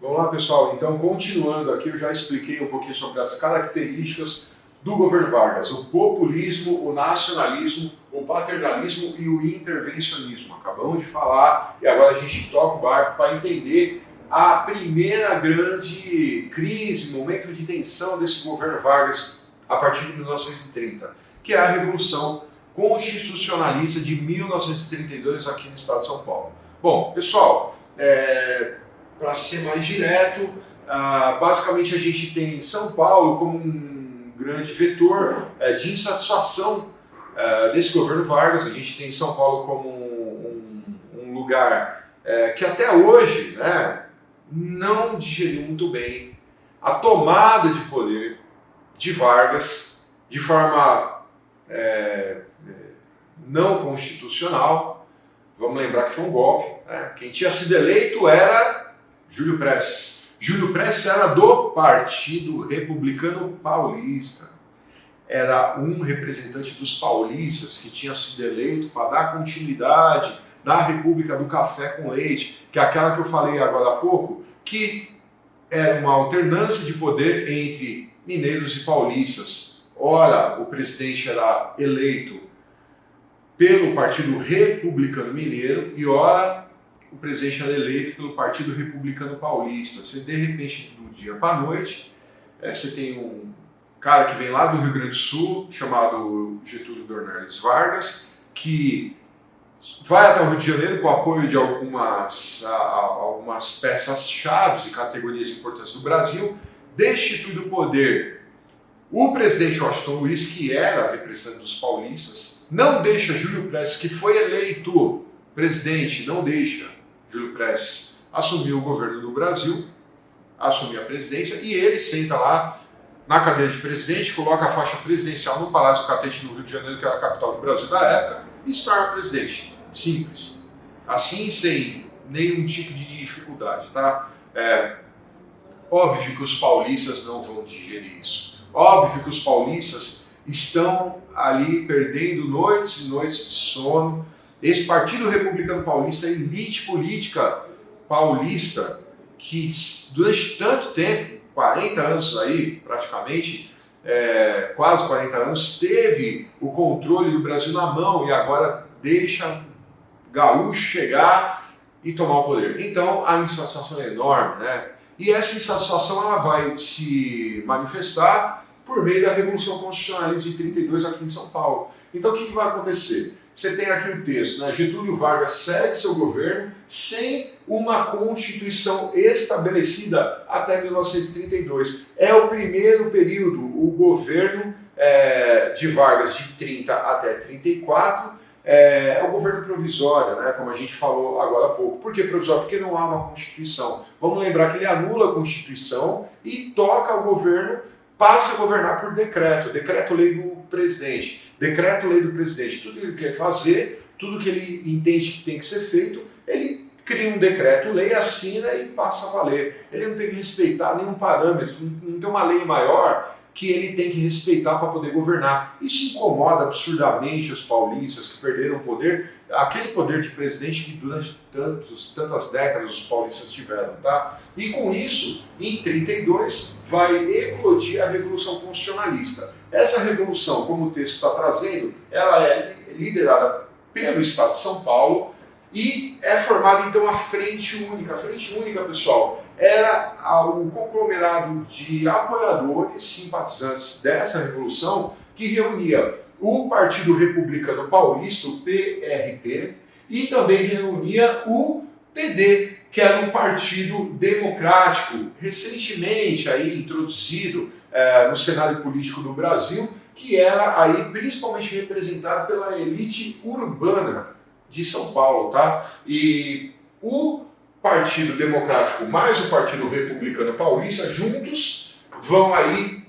Vamos lá, pessoal. Então, continuando aqui, eu já expliquei um pouquinho sobre as características do governo Vargas: o populismo, o nacionalismo, o paternalismo e o intervencionismo. Acabamos de falar e agora a gente toca o barco para entender a primeira grande crise, momento de tensão desse governo Vargas a partir de 1930, que é a Revolução Constitucionalista de 1932 aqui no estado de São Paulo. Bom, pessoal, para ser mais direto, basicamente a gente tem São Paulo como um grande vetor de insatisfação desse governo Vargas. A gente tem São Paulo como um lugar que até hoje, né, não digeriu muito bem a tomada de poder de Vargas de forma não constitucional. Vamos lembrar que foi um golpe, né? Quem tinha sido eleito era Júlio Prestes. Júlio Prestes era do Partido Republicano Paulista. Era um representante dos paulistas que tinha sido eleito para dar continuidade da República do Café com Leite, que é aquela que eu falei agora há pouco, que era uma alternância de poder entre mineiros e paulistas. Ora, o presidente era eleito pelo Partido Republicano Mineiro e ora o presidente era eleito pelo Partido Republicano Paulista. Você, de repente, do dia para a noite, você tem um cara que vem lá do Rio Grande do Sul, chamado Getúlio Dornelles Vargas, que vai até o Rio de Janeiro com o apoio de algumas peças-chave e categorias importantes do Brasil, destitui do poder o presidente Washington Luiz, que era representante dos paulistas, não deixa Júlio Prestes, que foi eleito presidente, não deixa Júlio Prestes assumir o governo do Brasil, assumir a presidência, e ele senta lá na cadeira de presidente, coloca a faixa presidencial no Palácio Catete, no Rio de Janeiro, que era a capital do Brasil da época, e se torna presidente. Simples. Assim, sem nenhum tipo de dificuldade, tá? Óbvio que os paulistas não vão digerir isso. Óbvio que os paulistas estão ali perdendo noites e noites de sono. Esse Partido Republicano Paulista, a elite política paulista, que durante tanto tempo, 40 anos aí, praticamente, quase 40 anos, teve o controle do Brasil na mão e agora deixa gaúcho chegar e tomar o poder. Então, a insatisfação é enorme, né? E essa insatisfação ela vai se manifestar por meio da Revolução Constitucionalista de 32 aqui em São Paulo. Então, o que vai acontecer? Você tem aqui o texto, né? Getúlio Vargas segue seu governo sem uma Constituição estabelecida até 1932. É o primeiro período, o governo de Vargas de 30 até 34, é o governo provisório, né? Como a gente falou agora há pouco. Por que provisório? Porque não há uma Constituição. Vamos lembrar que ele anula a Constituição e toca o governo, passa a governar por decreto, decreto-lei do presidente. Decreto-lei do presidente, tudo que ele quer fazer, tudo que ele entende que tem que ser feito, ele cria um decreto-lei, assina e passa a valer. Ele não tem que respeitar nenhum parâmetro, não tem uma lei maior que ele tem que respeitar para poder governar. Isso incomoda absurdamente os paulistas que perderam o poder, aquele poder de presidente que durante tantas décadas os paulistas tiveram, tá? E com isso, em 32, vai eclodir a Revolução Constitucionalista. Essa revolução, como o texto está trazendo, ela é liderada pelo Estado de São Paulo e é formada então a Frente Única. A Frente Única, pessoal, era o conglomerado de apoiadores, simpatizantes dessa revolução, que reunia o Partido Republicano Paulista, o PRP, e também reunia o PD, que era um partido democrático, recentemente aí introduzido no cenário político do Brasil, que era aí principalmente representado pela elite urbana de São Paulo, tá? E o Partido Democrático mais o Partido Republicano Paulista, juntos, vão aí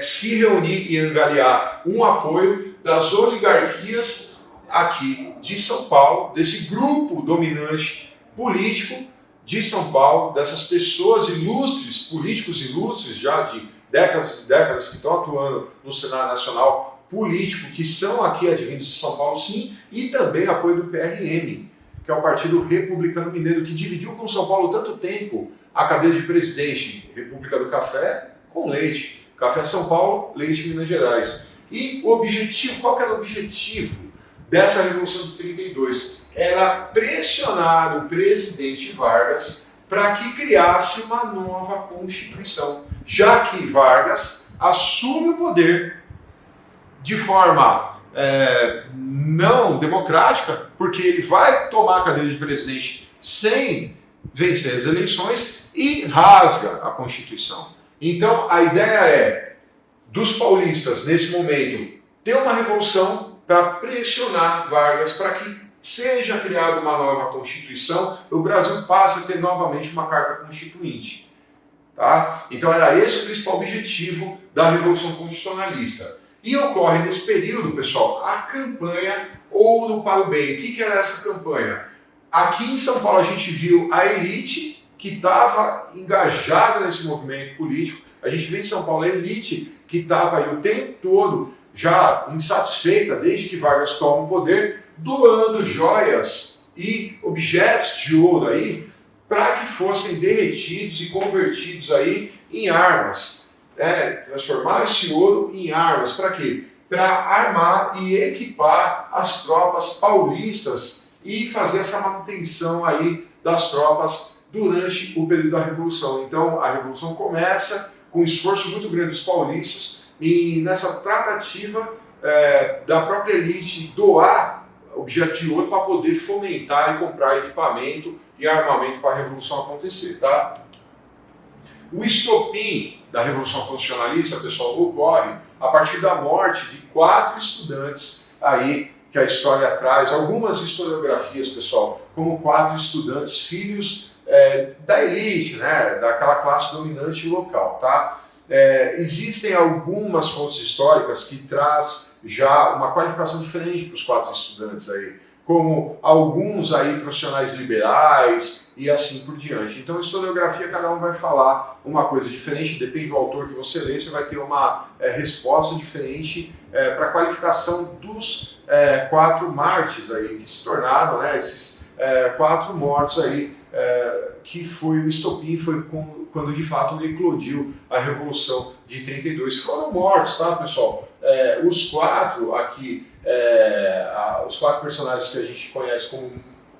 se reunir e angariar um apoio das oligarquias aqui de São Paulo, desse grupo dominante político de São Paulo, dessas pessoas ilustres, políticos ilustres já de décadas e décadas que estão atuando no cenário nacional político, que são aqui advindos de São Paulo, sim, e também apoio do PRM. que é o Partido Republicano Mineiro, que dividiu com São Paulo tanto tempo a cadeira de presidente, República do Café com leite. Café São Paulo, leite Minas Gerais. E o objetivo, qual que era o objetivo dessa Revolução de 32? Era pressionar o presidente Vargas para que criasse uma nova Constituição, já que Vargas assume o poder de forma não democrática, porque ele vai tomar a cadeira de presidente sem vencer as eleições e rasga a Constituição. Então, a ideia é, dos paulistas, nesse momento, ter uma revolução para pressionar Vargas para que seja criada uma nova Constituição, o Brasil passe a ter novamente uma Carta Constituinte. Tá? Então, era esse o principal objetivo da Revolução Constitucionalista. E ocorre nesse período, pessoal, a campanha Ouro para o Bem. O que era essa campanha? Aqui em São Paulo a gente viu a elite que estava engajada nesse movimento político. A gente vê em São Paulo a elite que estava aí o tempo todo já insatisfeita, desde que Vargas toma o poder, doando joias e objetos de ouro aí para que fossem derretidos e convertidos aí em armas. Transformar esse ouro em armas. Para quê? Para armar e equipar as tropas paulistas e fazer essa manutenção aí das tropas durante o período da Revolução. Então, a Revolução começa com um esforço muito grande dos paulistas e nessa tratativa da própria elite doar objetos de ouro para poder fomentar e comprar equipamento e armamento para a Revolução acontecer, tá? O estopim da Revolução Constitucionalista, pessoal, ocorre a partir da morte de 4 estudantes aí que a história traz, algumas historiografias, pessoal, como 4 estudantes filhos da elite, né, daquela classe dominante local, tá? Existem algumas fontes históricas que traz já uma qualificação diferente para os 4 estudantes aí, como alguns aí profissionais liberais e assim por diante. Então, historiografia, cada um vai falar uma coisa diferente, depende do autor que você lê, você vai ter uma resposta diferente para a qualificação dos 4 mártires aí, que se tornaram, né, esses 4 mortos aí, que foi o estopim, foi quando de fato eclodiu a Revolução de 32. Foram mortos, tá, pessoal? Os 4 aqui, os 4 personagens que a gente conhece como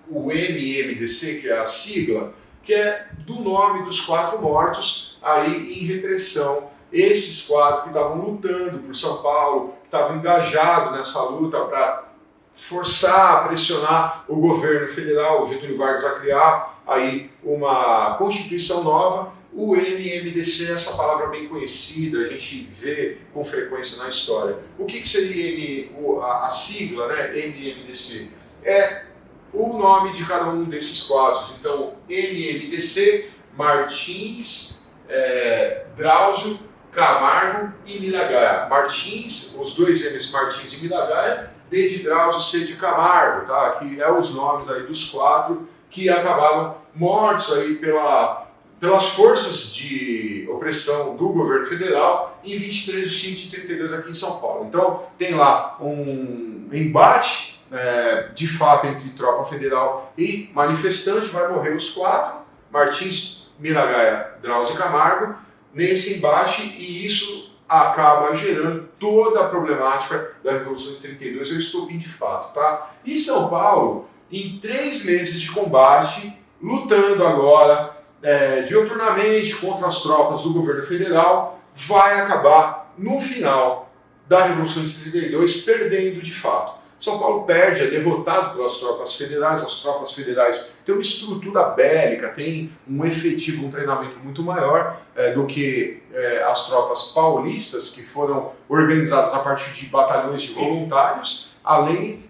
o MMDC, que é a sigla, que é do nome dos 4 mortos aí em repressão. Esses 4 que estavam lutando por São Paulo, que estavam engajados nessa luta para forçar, pressionar o governo federal, o Getúlio Vargas, a criar aí uma Constituição nova. O MMDC, essa palavra bem conhecida, a gente vê com frequência na história. O que seria a sigla, né, MMDC? É o nome de cada um desses 4. Então, MMDC, Martins, Drauzio, Camargo e Miragaia. Martins, os 2 M's, Martins e Miragaia, D de Drauzio, C de Camargo, tá? Que é os nomes aí dos 4 que acabaram mortos aí pelas forças de opressão do governo federal em 23 de 5 de 32 aqui em São Paulo. Então, tem lá um embate, de fato, entre tropa federal e manifestante, vai morrer os 4, Martins, Miragaia, Drauzio e Camargo, nesse embate, e isso acaba gerando toda a problemática da Revolução de 32, eu estopim de fato, tá? E São Paulo, em 3 meses de combate, lutando agora diuturnamente contra as tropas do governo federal, vai acabar, no final da Revolução de 32, perdendo de fato. São Paulo perde, é derrotado pelas tropas federais. As tropas federais têm uma estrutura bélica, têm um efetivo, um treinamento muito maior do que as tropas paulistas, que foram organizadas a partir de batalhões de voluntários, além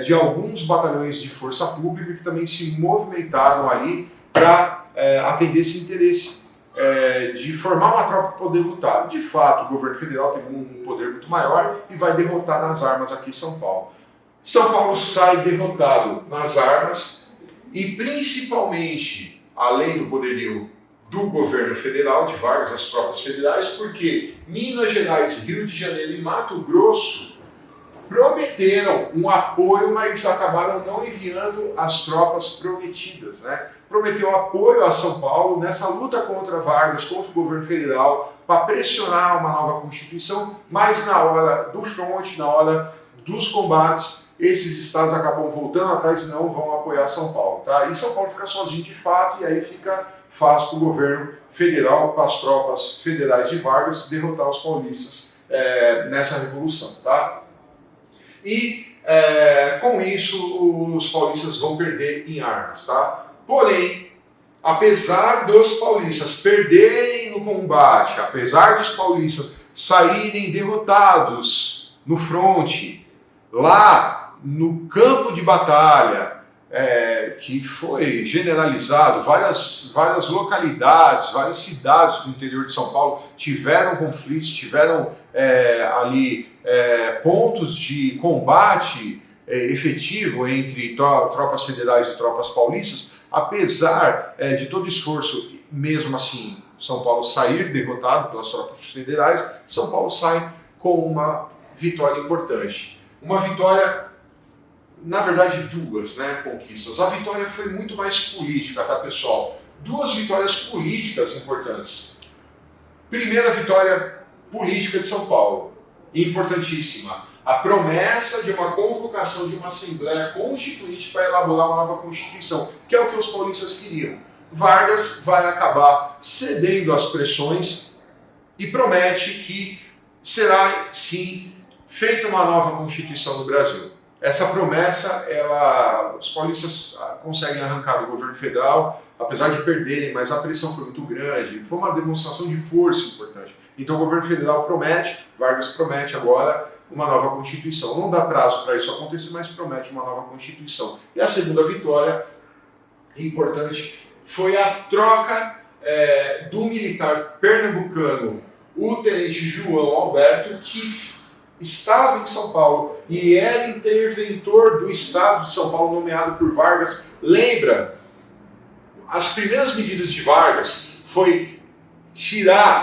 de alguns batalhões de força pública que também se movimentaram ali para atender esse interesse de formar uma tropa para poder lutar. De fato, o governo federal tem um poder muito maior e vai derrotar nas armas aqui em São Paulo. São Paulo sai derrotado nas armas e principalmente, além do poderio do governo federal, de Vargas, as tropas federais, porque Minas Gerais, Rio de Janeiro e Mato Grosso prometeram um apoio, mas acabaram não enviando as tropas prometidas, né? Prometeu apoio a São Paulo nessa luta contra Vargas, contra o governo federal, para pressionar uma nova Constituição, mas na hora do fronte, na hora dos combates, esses estados acabam voltando atrás e não vão apoiar São Paulo, tá? E São Paulo fica sozinho de fato, e aí fica fácil para o governo federal, para as tropas federais de Vargas, derrotar os paulistas nessa revolução, tá? E com isso os paulistas vão perder em armas, tá? Porém, apesar dos paulistas perderem no combate, apesar dos paulistas saírem derrotados no fronte, lá no campo de batalha, que foi generalizado, várias localidades, várias cidades do interior de São Paulo tiveram conflitos, tiveram ali pontos de combate efetivo entre tropas federais e tropas paulistas. Apesar de todo esforço, mesmo assim, São Paulo sair derrotado pelas tropas federais, São Paulo sai com uma vitória importante. Uma vitória, na verdade, duas, né, conquistas. A vitória foi muito mais política, tá, pessoal? Duas vitórias políticas importantes. Primeira vitória política de São Paulo, importantíssima. A promessa de uma convocação de uma Assembleia Constituinte para elaborar uma nova Constituição, que é o que os paulistas queriam. Vargas vai acabar cedendo às pressões e promete que será, sim, feita uma nova Constituição no Brasil. Essa promessa, os paulistas conseguem arrancar do governo federal, apesar de perderem, mas a pressão foi muito grande, foi uma demonstração de força importante. Então o governo federal promete, Vargas promete agora, uma nova Constituição. Não dá prazo para isso acontecer, mas promete uma nova Constituição. E a segunda vitória, importante, foi a troca do militar pernambucano, o tenente João Alberto, que estava em São Paulo e era interventor do estado de São Paulo, nomeado por Vargas. Lembra, as primeiras medidas de Vargas foi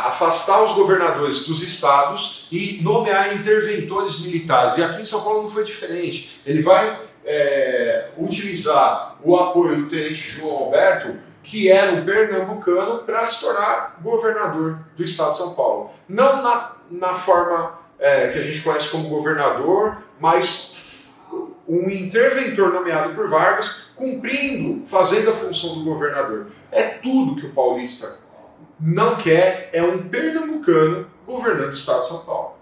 afastar os governadores dos estados e nomear interventores militares. E aqui em São Paulo não foi diferente. Ele vai utilizar o apoio do tenente João Alberto, que era um pernambucano, para se tornar governador do estado de São Paulo. Não na forma que a gente conhece como governador, mas um interventor nomeado por Vargas, fazendo a função do governador. É tudo que o paulista não quer, é um pernambucano governando o estado de São Paulo.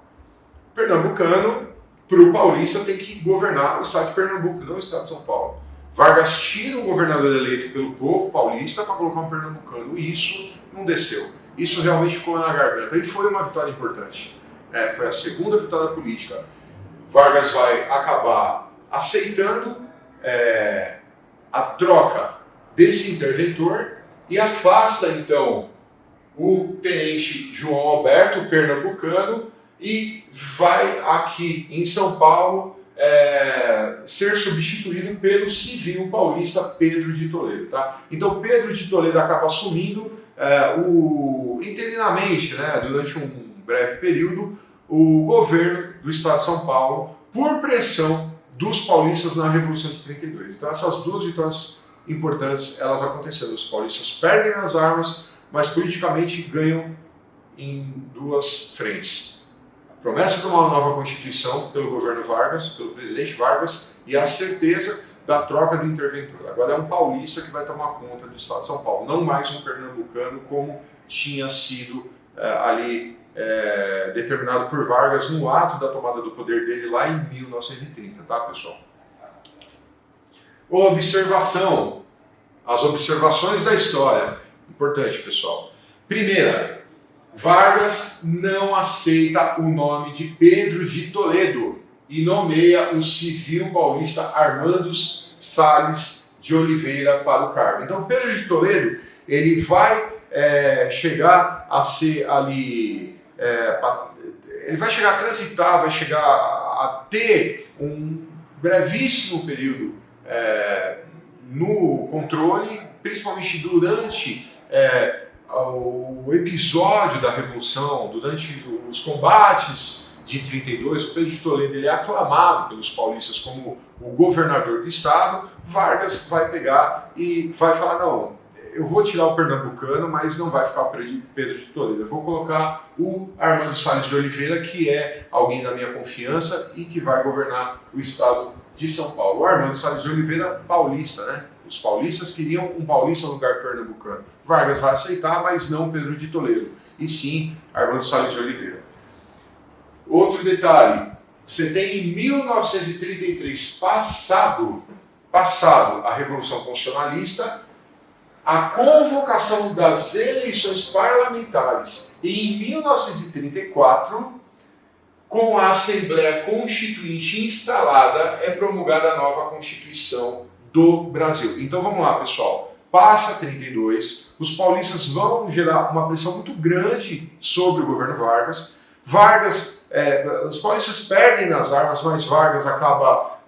Pernambucano, para o paulista, tem que governar o estado de Pernambuco, não o estado de São Paulo. Vargas tira um governador eleito pelo povo paulista para colocar um pernambucano. E isso não desceu. Isso realmente ficou na garganta. E foi uma vitória importante. Foi a segunda vitória política. Vargas vai acabar aceitando a troca desse interventor e afasta, então, o tenente João Alberto, pernambucano, e vai aqui em São Paulo ser substituído pelo civil paulista Pedro de Toledo. Tá? Então Pedro de Toledo acaba assumindo interinamente, né, durante um breve período, o governo do estado de São Paulo por pressão dos paulistas na Revolução de 32. Então essas duas vitórias importantes, elas aconteceram. Os paulistas perdem as armas, mas politicamente ganham em duas frentes. A promessa de uma nova Constituição pelo governo Vargas, pelo presidente Vargas, e a certeza da troca do interventor. Agora é um paulista que vai tomar conta do estado de São Paulo, não mais um pernambucano como tinha sido determinado por Vargas no ato da tomada do poder dele lá em 1930, tá, pessoal? Observação. As observações da história. Importante, pessoal. Primeira, Vargas não aceita o nome de Pedro de Toledo e nomeia o civil paulista Armando Salles de Oliveira para o cargo. Então, Pedro de Toledo, ele vai chegar a ser ali, ele vai chegar a transitar, vai chegar a ter um brevíssimo período no controle, principalmente durante o episódio da Revolução, durante os combates de 32, o Pedro de Toledo ele é aclamado pelos paulistas como o governador do estado. Vargas vai pegar e vai falar, não, eu vou tirar o pernambucano, mas não vai ficar o Pedro de Toledo. Eu vou colocar o Armando Salles de Oliveira, que é alguém da minha confiança e que vai governar o estado de São Paulo. O Armando Salles de Oliveira, paulista, né? Os paulistas queriam um paulista no lugar pernambucano. Vargas vai aceitar, mas não Pedro de Toledo, e sim Armando Salles de Oliveira. Outro detalhe, você tem em 1933, passado a Revolução Constitucionalista, a convocação das eleições parlamentares. E em 1934, com a Assembleia Constituinte instalada, é promulgada a nova Constituição do Brasil. Então vamos lá, pessoal. Passa 32, os paulistas vão gerar uma pressão muito grande sobre o governo Vargas. Os paulistas perdem nas armas, mas Vargas acaba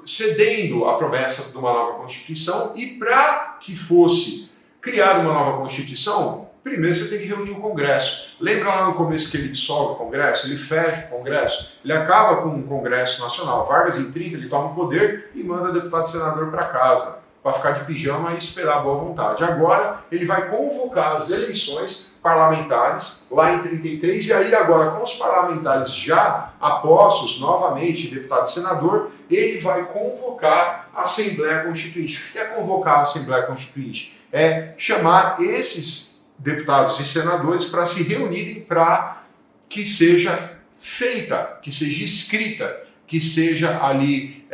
cedendo à promessa de uma nova Constituição. E para que fosse criada uma nova Constituição, primeiro você tem que reunir o Congresso. Lembra lá no começo que ele dissolve o Congresso, ele fecha o Congresso, ele acaba com um Congresso Nacional. Vargas, em 30, ele toma o poder e manda deputado e senador para casa, para ficar de pijama e esperar a boa vontade. Agora, ele vai convocar as eleições parlamentares, lá em 33, e aí agora, com os parlamentares já apostos novamente, deputado e senador, ele vai convocar a Assembleia Constituinte. O que é convocar a Assembleia Constituinte? É chamar esses deputados e senadores para se reunirem para que seja feita, que seja escrita, que seja ali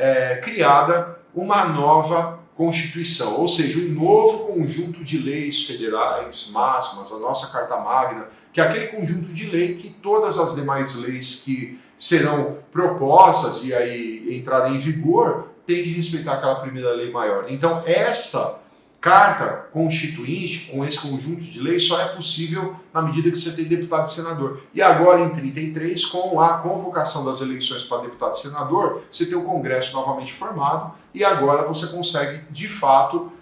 criada uma nova Constituição, ou seja, um novo conjunto de leis federais máximas, a nossa Carta Magna, que é aquele conjunto de lei que todas as demais leis que serão propostas e aí entrada em vigor tem que respeitar aquela primeira lei maior. Então, essa Carta Constituinte, com esse conjunto de leis, só é possível na medida que você tem deputado e senador. E agora, em 33, com a convocação das eleições para deputado e senador, você tem o Congresso novamente formado e agora você consegue, de fato,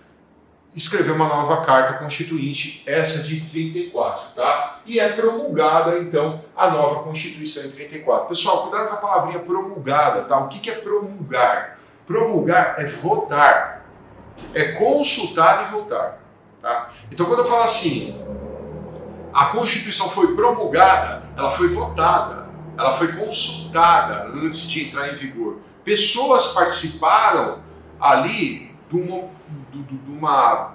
escrever uma nova Carta Constituinte, essa de 34, tá? E é promulgada, então, a nova Constituição em 34. Pessoal, cuidado com a palavrinha promulgada, tá? O que é promulgar? Promulgar é votar. É consultar e votar. Tá? Então, quando eu falo assim, a Constituição foi promulgada, ela foi votada, ela foi consultada antes de entrar em vigor. Pessoas participaram ali de uma...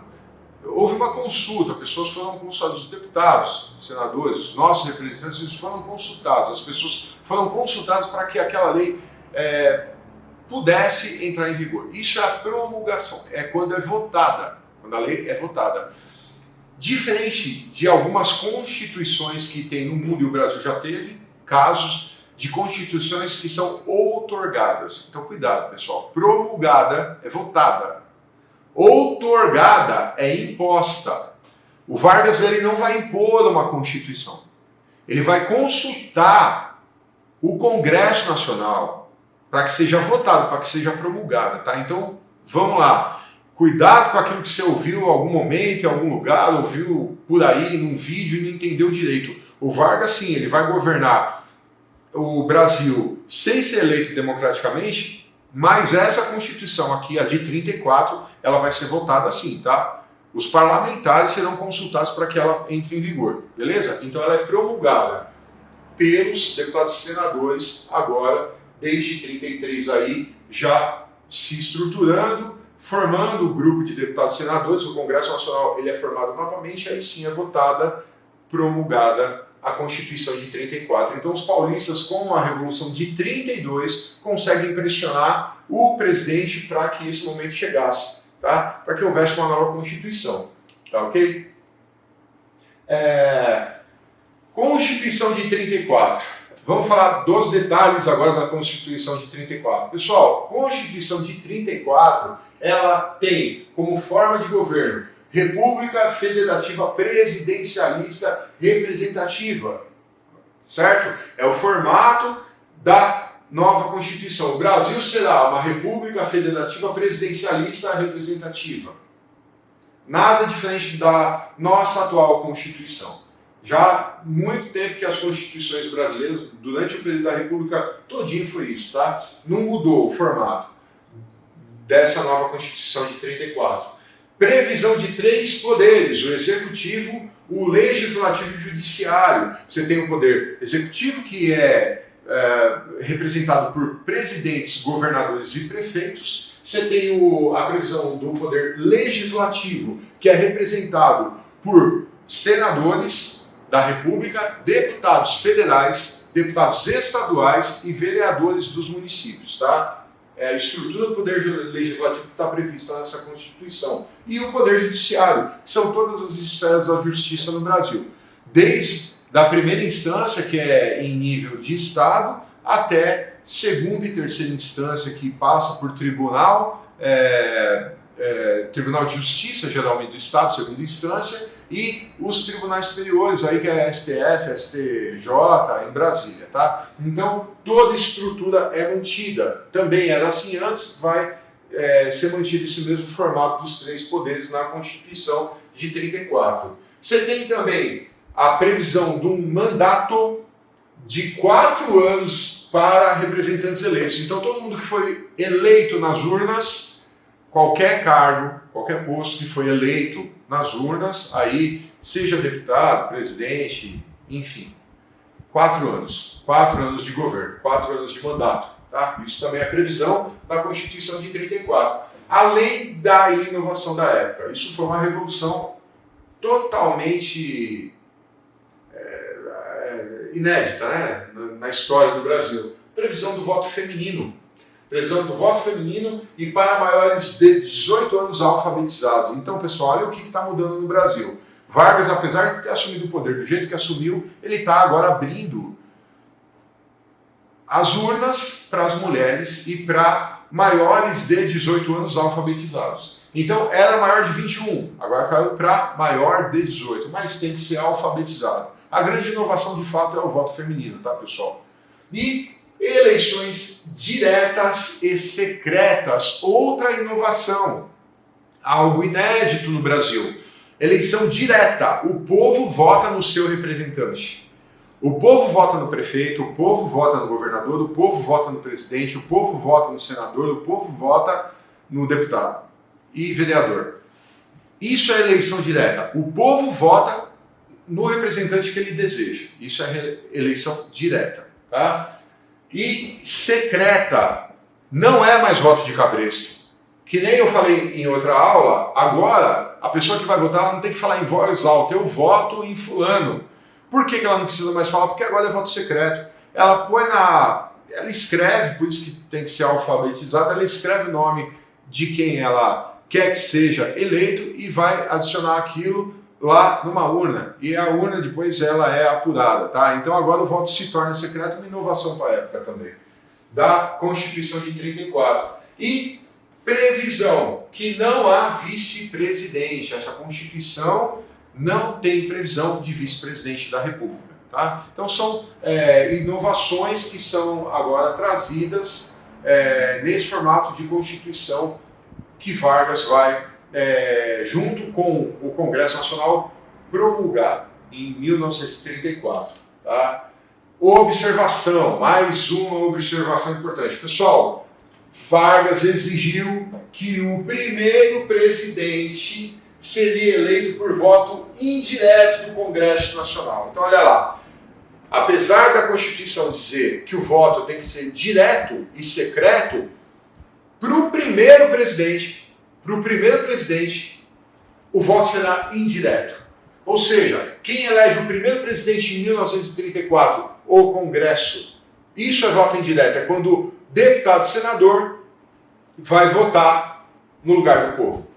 Houve uma consulta, pessoas foram consultadas, os deputados, os senadores, os nossos representantes, eles foram consultados, as pessoas foram consultadas para que aquela lei pudesse entrar em vigor. Isso é a promulgação, é quando é votada, quando a lei é votada. Diferente de algumas constituições que tem no mundo, e o Brasil já teve casos de constituições que são outorgadas. Então, cuidado, pessoal. Promulgada é votada. Outorgada é imposta. O Vargas ele não vai impor uma constituição. Ele vai consultar o Congresso Nacional para que seja votado, para que seja promulgada, tá? Então, vamos lá. Cuidado com aquilo que você ouviu em algum momento, em algum lugar, ouviu por aí, num vídeo e não entendeu direito. O Vargas, sim, ele vai governar o Brasil sem ser eleito democraticamente, mas essa Constituição aqui, a de 34, ela vai ser votada sim, tá? Os parlamentares serão consultados para que ela entre em vigor, beleza? Então ela é promulgada pelos deputados e senadores agora, desde 33 aí, já se estruturando, formando o grupo de deputados e senadores. O Congresso Nacional ele é formado novamente, aí sim é votada, promulgada a Constituição de 34. Então os paulistas, com a Revolução de 32, conseguem pressionar o presidente para que esse momento chegasse, tá? Para que houvesse uma nova Constituição, tá ok? Constituição de 34. Vamos falar dos detalhes agora da Constituição de 34. Pessoal, Constituição de 34, ela tem como forma de governo República Federativa Presidencialista Representativa, certo? É o formato da nova Constituição. O Brasil será uma República Federativa Presidencialista Representativa. Nada diferente da nossa atual Constituição. Já há muito tempo que as constituições brasileiras, durante o período da República todinho foi isso, tá? Não mudou o formato dessa nova Constituição de 34. Previsão de 3 poderes, o executivo, o legislativo e o judiciário. Você tem o poder executivo, que é representado por presidentes, governadores e prefeitos. Você tem a previsão do poder legislativo, que é representado por senadores da República, deputados federais, deputados estaduais e vereadores dos municípios, tá? É a estrutura do poder legislativo que está prevista nessa Constituição. E o poder judiciário, que são todas as esferas da justiça no Brasil. Desde a primeira instância, que é em nível de Estado, até segunda e terceira instância, que passa por tribunal, Tribunal de Justiça, geralmente do Estado, segunda instância, e os tribunais superiores, aí que é STF, STJ, em Brasília, tá? Então, toda a estrutura é mantida. Também era assim antes, vai ser mantido esse mesmo formato dos 3 poderes na Constituição de 34. Você tem também a previsão de um mandato de 4 anos para representantes eleitos. Então, todo mundo que foi eleito nas urnas, qualquer cargo, qualquer posto que foi eleito nas urnas, aí seja deputado, presidente, enfim, 4 anos. 4 anos de governo, 4 anos de mandato. Tá? Isso também é previsão da Constituição de 34. Além da inovação da época. Isso foi uma revolução totalmente inédita, né? Na história do Brasil. Previsão do voto feminino. Previsão do voto feminino e para maiores de 18 anos alfabetizados. Então, pessoal, olha o que está mudando no Brasil. Vargas, apesar de ter assumido o poder do jeito que assumiu, ele está agora abrindo as urnas para as mulheres e para maiores de 18 anos alfabetizados. Então, era maior de 21, agora caiu para maior de 18, mas tem que ser alfabetizado. A grande inovação, de fato, é o voto feminino, tá, pessoal? E eleições diretas e secretas, outra inovação, algo inédito no Brasil. Eleição direta, o povo vota no seu representante. O povo vota no prefeito, o povo vota no governador, o povo vota no presidente, o povo vota no senador, o povo vota no deputado e vereador. Isso é eleição direta. O povo vota no representante que ele deseja. Isso é eleição direta, tá? E secreta, não é mais voto de cabresto. Que nem eu falei em outra aula, agora a pessoa que vai votar ela não tem que falar em voz alta, eu voto em fulano. Por que ela não precisa mais falar? Porque agora é voto secreto. Ela põe ela escreve, por isso que tem que ser alfabetizada, ela escreve o nome de quem ela quer que seja eleito e vai adicionar aquilo lá numa urna, e a urna depois ela é apurada, tá? Então agora o voto se torna secreto, uma inovação para a época também, da Constituição de 34. E previsão, que não há vice-presidente, essa Constituição não tem previsão de vice-presidente da República, tá? Então são inovações que são agora trazidas nesse formato de Constituição que Vargas vai junto com o Congresso Nacional, promulgar em 1934. Tá? Observação, mais uma observação importante. Pessoal, Vargas exigiu que o primeiro presidente seria eleito por voto indireto do Congresso Nacional. Então, olha lá, apesar da Constituição dizer que o voto tem que ser direto e secreto, para o primeiro presidente, o voto será indireto. Ou seja, quem elege o primeiro presidente em 1934? O Congresso. Isso é voto indireto, é quando o deputado e senador vai votar no lugar do povo.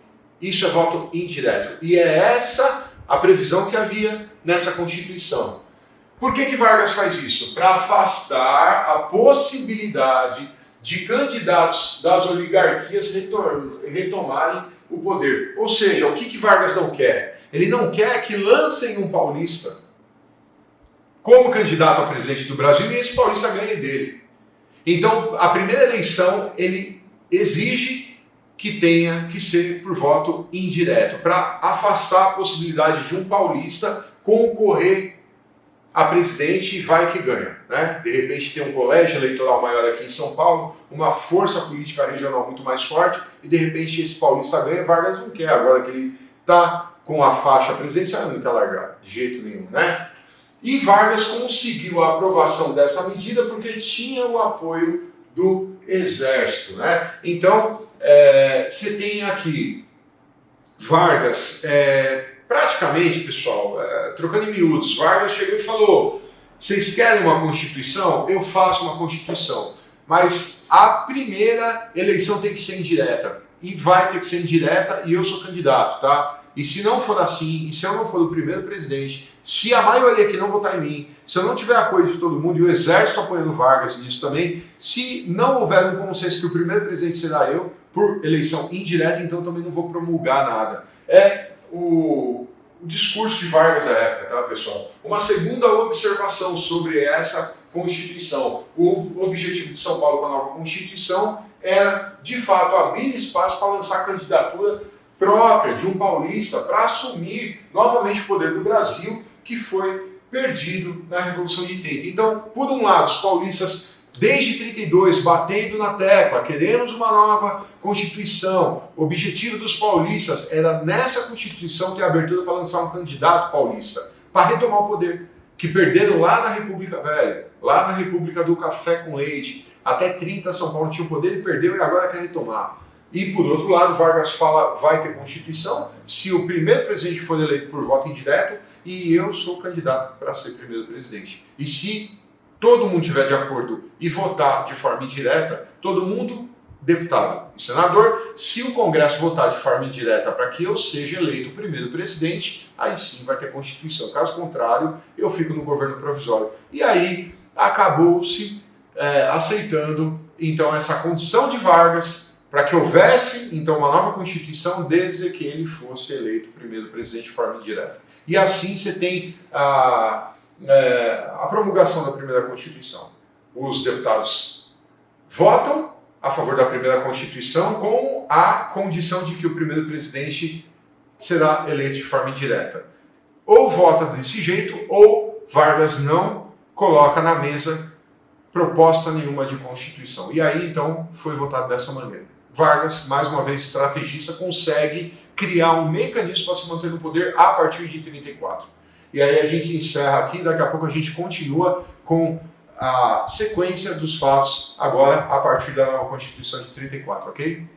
Isso é voto indireto. E é essa a previsão que havia nessa Constituição. Por que Vargas faz isso? Para afastar a possibilidade de candidatos das oligarquias retomarem o poder. Ou seja, o que Vargas não quer? Ele não quer que lancem um paulista como candidato a presidente do Brasil e esse paulista ganhe dele. Então, a primeira eleição, ele exige que tenha que ser por voto indireto, para afastar a possibilidade de um paulista concorrer a presidente e vai que ganha, né? De repente tem um colégio eleitoral maior aqui em São Paulo, uma força política regional muito mais forte, e de repente esse paulista ganha, Vargas não quer, agora que ele está com a faixa presidencial, não quer largar, de jeito nenhum, né? E Vargas conseguiu a aprovação dessa medida porque tinha o apoio do Exército, né? Então, você tem aqui Vargas, praticamente, pessoal, trocando em miúdos, Vargas chegou e falou: vocês querem uma Constituição? Eu faço uma Constituição. Mas a primeira eleição tem que ser indireta. E vai ter que ser indireta, e eu sou candidato, tá? E se não for assim, e se eu não for o primeiro presidente, se a maioria aqui não votar em mim, se eu não tiver apoio de todo mundo, e o Exército apoiando Vargas nisso também, se não houver um consenso que o primeiro presidente será eu, por eleição indireta, então eu também não vou promulgar nada. O discurso de Vargas à época, tá, pessoal? Uma segunda observação sobre essa Constituição. O objetivo de São Paulo com a nova Constituição era, de fato, abrir espaço para lançar a candidatura própria de um paulista para assumir novamente o poder do Brasil, que foi perdido na Revolução de 30. Então, por um lado, os paulistas desde 32, batendo na tecla, queremos uma nova Constituição. O objetivo dos paulistas era, nessa Constituição, ter abertura para lançar um candidato paulista, para retomar o poder, que perderam lá na República Velha, lá na República do Café com Leite. Até 30, São Paulo tinha o poder e perdeu, e agora quer retomar. E, por outro lado, Vargas fala, vai ter Constituição, se o primeiro presidente for eleito por voto indireto, e eu sou candidato para ser primeiro presidente. E se todo mundo tiver de acordo e votar de forma indireta, todo mundo, deputado e senador, se o Congresso votar de forma indireta para que eu seja eleito o primeiro presidente, aí sim vai ter Constituição. Caso contrário, eu fico no governo provisório. E aí acabou-se aceitando então essa condição de Vargas para que houvesse então uma nova Constituição desde que ele fosse eleito primeiro presidente de forma indireta. E assim você tem a promulgação da primeira Constituição. Os deputados votam a favor da primeira Constituição com a condição de que o primeiro presidente será eleito de forma indireta. Ou vota desse jeito, ou Vargas não coloca na mesa proposta nenhuma de Constituição. E aí, então, foi votado dessa maneira. Vargas, mais uma vez estrategista, consegue criar um mecanismo para se manter no poder a partir de 34. E aí a gente encerra aqui, daqui a pouco a gente continua com a sequência dos fatos agora a partir da nova Constituição de 34, ok?